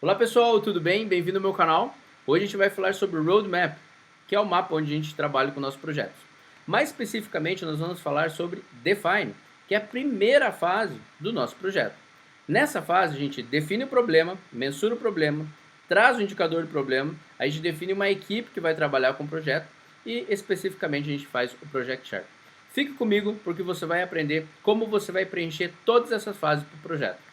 Olá pessoal, tudo bem? Bem-vindo ao meu canal. Hoje a gente vai falar sobre o Roadmap, que é o mapa onde a gente trabalha com nossos projetos. Mais especificamente, nós vamos falar sobre Define, que é a primeira fase do nosso projeto. Nessa fase, a gente define o problema, mensura o problema, traz o indicador do problema, a gente define uma equipe que vai trabalhar com o projeto e especificamente a gente faz o Project Chart. Fique comigo porque você vai aprender como você vai preencher todas essas fases para o projeto.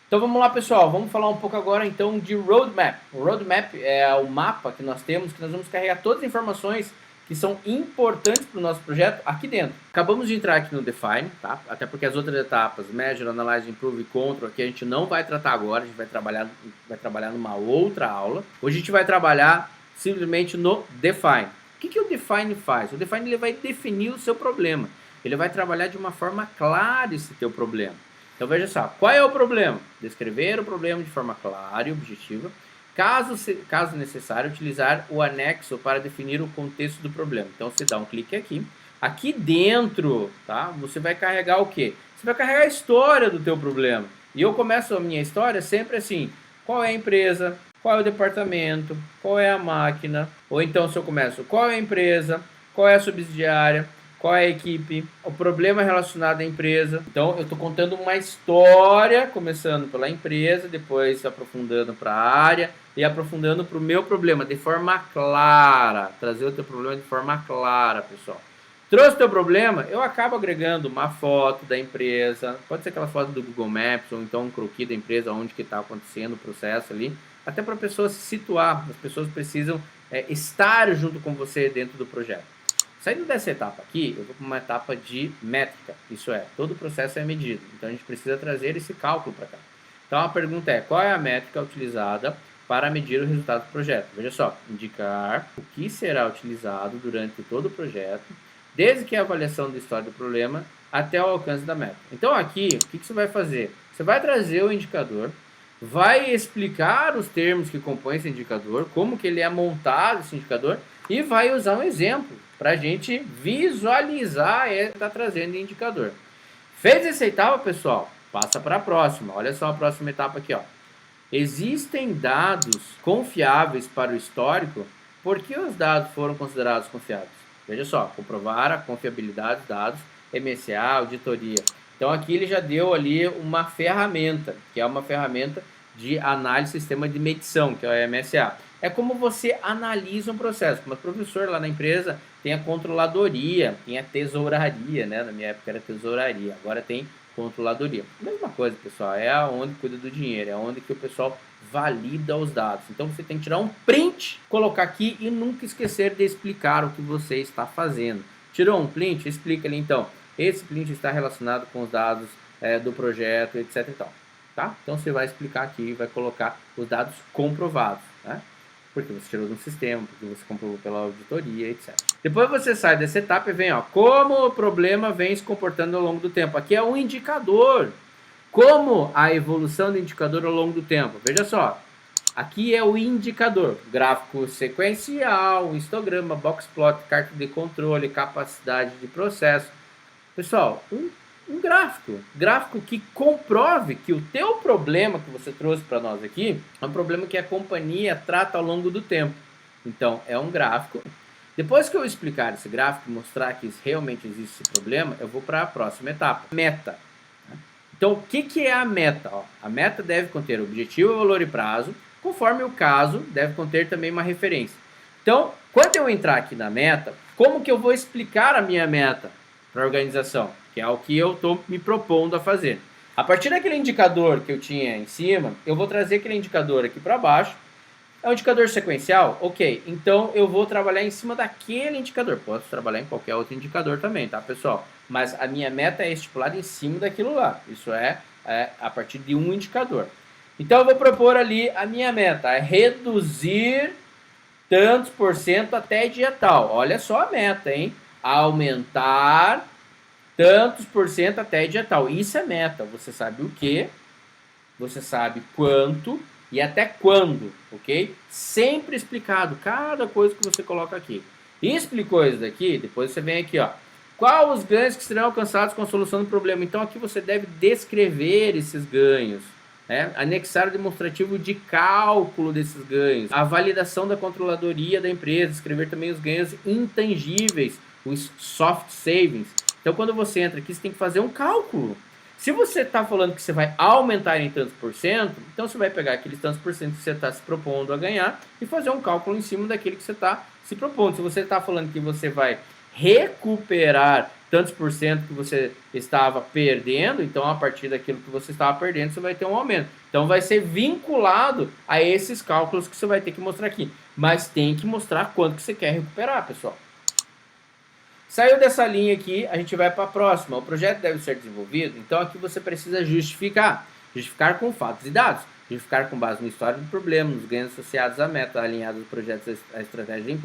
Então vamos lá pessoal, vamos falar um pouco agora então de Roadmap. O Roadmap é o mapa que nós temos, que nós vamos carregar todas as informações que são importantes para o nosso projeto aqui dentro. Acabamos de entrar aqui no Define, tá? Até porque as outras etapas, Measure, Analyze, Improve e Control, aqui a gente não vai tratar agora, a gente vai trabalhar numa outra aula. Hoje a gente vai trabalhar simplesmente no Define. O que o Define faz? O Define ele vai definir o seu problema. Ele vai trabalhar de uma forma clara esse teu problema. Então veja só, qual é o problema? Descrever o problema de forma clara e objetiva. Caso necessário, utilizar o anexo para definir o contexto do problema. Então você dá um clique aqui. Aqui dentro, tá? Você vai carregar o quê? Você vai carregar a história do teu problema. E eu começo a minha história sempre assim: qual é a empresa? Qual é o departamento? Qual é a máquina? Ou então se eu começo, qual é a empresa? Qual é a subsidiária? Qual é a equipe, o problema relacionado à empresa. Então eu estou contando uma história, começando pela empresa, depois aprofundando para a área e aprofundando para o meu problema de forma clara. Trazer o teu problema de forma clara, pessoal. Trouxe o teu problema, eu acabo agregando uma foto da empresa, pode ser aquela foto do Google Maps, ou então um croquis da empresa, onde que está acontecendo o processo ali, até para a pessoa se situar. As pessoas precisam estar junto com você dentro do projeto. Saindo dessa etapa aqui, eu vou para uma etapa de métrica, isso é, todo o processo é medido, então a gente precisa trazer esse cálculo para cá. Então a pergunta é, qual é a métrica utilizada para medir o resultado do projeto? Veja só, indicar o que será utilizado durante todo o projeto, desde que a avaliação da história do problema até o alcance da meta. Então aqui, o que você vai fazer? Você vai trazer o indicador, vai explicar os termos que compõem esse indicador, como que ele é montado esse indicador, e vai usar um exemplo para a gente visualizar e está trazendo indicador. Fez essa etapa, pessoal? Passa para a próxima. Olha só a próxima etapa aqui, ó. Existem dados confiáveis para o histórico? Por que os dados foram considerados confiáveis? Veja só, comprovar a confiabilidade dos dados, MSA, auditoria. Então aqui ele já deu ali uma ferramenta, que é uma ferramenta de análise de sistema de medição, que é o MSA. É como você analisa um processo. Como professor lá na empresa, tem a controladoria, tem a tesouraria, né? Na minha época era tesouraria, agora tem controladoria. Mesma coisa, pessoal, é onde cuida do dinheiro, é onde que o pessoal valida os dados. Então você tem que tirar um print, colocar aqui e nunca esquecer de explicar o que você está fazendo. Tirou um print? Explica ali então. Esse print está relacionado com os dados do projeto, etc. e tal. Tá? Então você vai explicar aqui e vai colocar os dados comprovados, né? Porque você tirou de um sistema, porque você comprovou pela auditoria, etc. Depois você sai dessa etapa e vem, ó, como o problema vem se comportando ao longo do tempo. Aqui é um indicador. Como a evolução do indicador ao longo do tempo. Veja só, aqui é o indicador. Gráfico sequencial, histograma, box plot, carta de controle, capacidade de processo. Pessoal, um gráfico que comprove que o teu problema que você trouxe para nós aqui é um problema que a companhia trata ao longo do tempo. Então, é um gráfico. Depois que eu explicar esse gráfico e mostrar que realmente existe esse problema, eu vou para a próxima etapa, meta. Então, o que é a meta? Ó, a meta deve conter objetivo, valor e prazo, conforme o caso, deve conter também uma referência. Então, quando eu entrar aqui na meta, como que eu vou explicar a minha meta para a organização? Que é o que eu estou me propondo a fazer. A partir daquele indicador que eu tinha em cima, eu vou trazer aquele indicador aqui para baixo. É um indicador sequencial? Ok, então eu vou trabalhar em cima daquele indicador. Posso trabalhar em qualquer outro indicador também, tá, pessoal? Mas a minha meta é estipulada em cima daquilo lá. Isso é a partir de um indicador. Então eu vou propor ali a minha meta, é reduzir tantos por cento até dia tal. Olha só a meta, hein? Aumentar tantos por cento até dia tal. Isso é meta. Você sabe o que? você sabe quanto e até quando, ok? Sempre explicado cada coisa que você coloca aqui. E explicou isso daqui, depois você vem aqui, ó. Qual os ganhos que serão alcançados com a solução do problema? Então aqui você deve descrever esses ganhos, né? Anexar o demonstrativo de cálculo desses ganhos, a validação da controladoria da empresa, escrever também os ganhos intangíveis, os soft savings. Então quando você entra aqui, você tem que fazer um cálculo. Se você está falando que você vai aumentar em tantos por cento, então você vai pegar aqueles tantos por cento que você está se propondo a ganhar e fazer um cálculo em cima daquele que você está se propondo. Se você está falando que você vai recuperar tantos por cento que você estava perdendo, então a partir daquilo que você estava perdendo, você vai ter um aumento. Então vai ser vinculado a esses cálculos que você vai ter que mostrar aqui. Mas tem que mostrar quanto que você quer recuperar, pessoal. Saiu dessa linha aqui, a gente vai para a próxima. O projeto deve ser desenvolvido, então aqui você precisa justificar. Justificar com fatos e dados. Justificar com base no histórico do problema, nos ganhos associados à meta, alinhados aos projetos à estratégia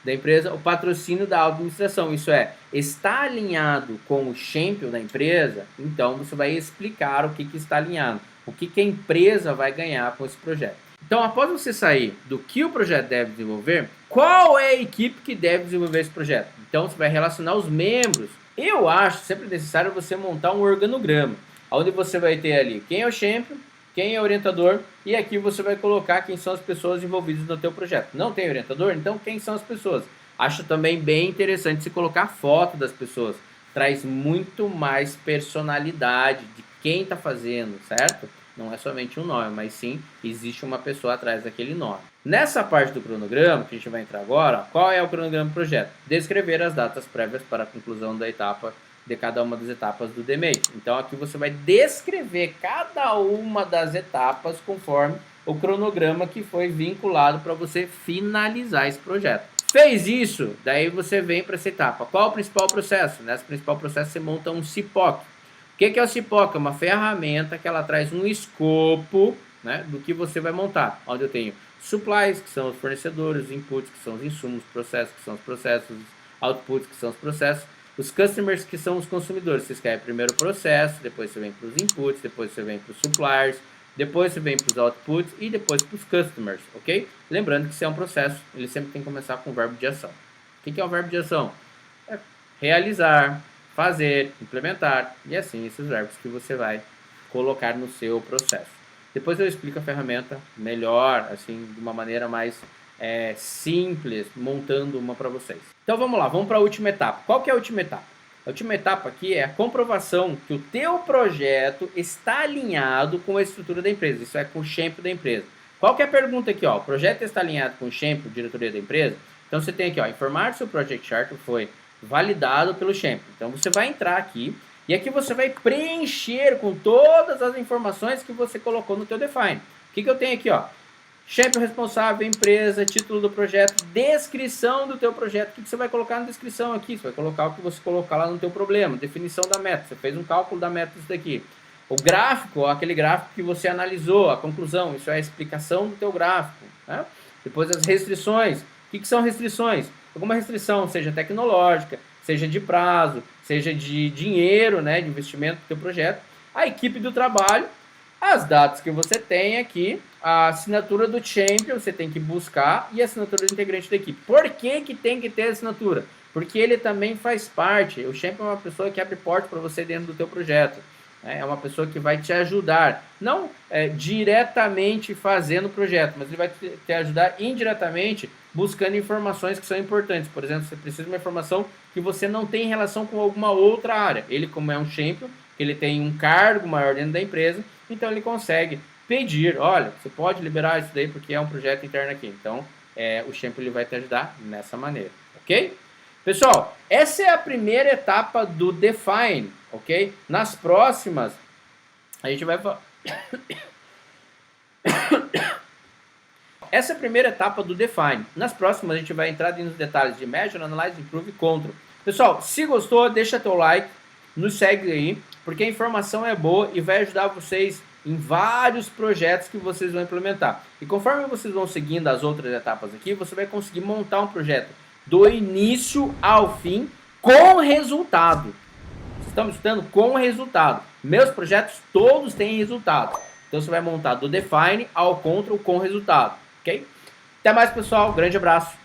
da empresa, o patrocínio da administração. Isso é, está alinhado com o champion da empresa, então você vai explicar o que está alinhado. O que a empresa vai ganhar com esse projeto. Então, após você sair do que o projeto deve desenvolver, qual é a equipe que deve desenvolver esse projeto? Então, você vai relacionar os membros. Eu acho sempre necessário você montar um organograma, onde você vai ter ali quem é o champion, quem é o orientador, e aqui você vai colocar quem são as pessoas envolvidas no teu projeto. Não tem orientador? Então, quem são as pessoas? Acho também bem interessante se colocar foto das pessoas. Traz muito mais personalidade de quem está fazendo, certo? Não é somente um nome, mas sim existe uma pessoa atrás daquele nome. Nessa parte do cronograma, que a gente vai entrar agora, qual é o cronograma do projeto? Descrever as datas prévias para a conclusão da etapa, de cada uma das etapas do DMAIC. Então aqui você vai descrever cada uma das etapas conforme o cronograma que foi vinculado para você finalizar esse projeto. Fez isso, daí você vem para essa etapa. Qual o principal processo? Nesse principal processo você monta um CIPOC. O que é o CIPOC? É uma ferramenta que ela traz um escopo, né, do que você vai montar. Onde eu tenho supplies, que são os fornecedores, inputs, que são os insumos, processos, que são os processos, outputs, que são os processos, os customers, que são os consumidores. Você escreve primeiro o processo, depois você vem para os inputs, depois você vem para os suppliers, depois você vem para os outputs e depois para os customers, ok? Lembrando que se é um processo, ele sempre tem que começar com o verbo de ação. O que é o verbo de ação? É realizar, fazer, implementar e assim esses verbos que você vai colocar no seu processo. Depois eu explico a ferramenta melhor, assim, de uma maneira mais simples, montando uma para vocês. Então vamos lá, vamos para a última etapa. Qual que é a última etapa? A última etapa aqui é a comprovação que o teu projeto está alinhado com a estrutura da empresa, isso é, com o champion da empresa. Qual que é a pergunta aqui? Ó? O projeto está alinhado com o champion, diretoria da empresa? Então você tem aqui, ó, informar se o Project Chart foi validado pelo champion. Então você vai entrar aqui e aqui você vai preencher com todas as informações que você colocou no teu Define. O que eu tenho aqui, ó? Champion responsável, empresa, título do projeto, descrição do teu projeto. O que você vai colocar na descrição aqui? Você vai colocar o que você colocar lá no teu problema, definição da meta. Você fez um cálculo da meta, isso daqui. O gráfico, aquele gráfico que você analisou, a conclusão, isso é a explicação do teu gráfico, né? Depois as restrições. O que são restrições? Alguma restrição, seja tecnológica, seja de prazo, seja de dinheiro, né, de investimento do teu projeto. A equipe do trabalho, as datas que você tem aqui, a assinatura do champion, você tem que buscar, e a assinatura do integrante da equipe. Por que tem que ter assinatura? Porque ele também faz parte, o champion é uma pessoa que abre porta para você dentro do teu projeto. É uma pessoa que vai te ajudar, não diretamente fazendo o projeto, mas ele vai te ajudar indiretamente buscando informações que são importantes. Por exemplo, você precisa de uma informação que você não tem relação com alguma outra área. Ele, como é um champion, ele tem um cargo maior dentro da empresa, então ele consegue pedir, olha, você pode liberar isso daí porque é um projeto interno aqui. Então, o champion ele vai te ajudar nessa maneira, ok? Pessoal, essa é a primeira etapa do Define, ok? Nas próximas, a gente vai... Essa é a primeira etapa do Define. Nas próximas, a gente vai entrar nos detalhes de Measure, Analyze, Improve e Control. Pessoal, se gostou, deixa teu like, nos segue aí, porque a informação é boa e vai ajudar vocês em vários projetos que vocês vão implementar. E conforme vocês vão seguindo as outras etapas aqui, você vai conseguir montar um projeto do início ao fim com resultado. Vocês estão me escutando? Com resultado. Meus projetos todos têm resultado. Então você vai montar do define ao control com resultado, ok? Até mais, pessoal. Grande abraço.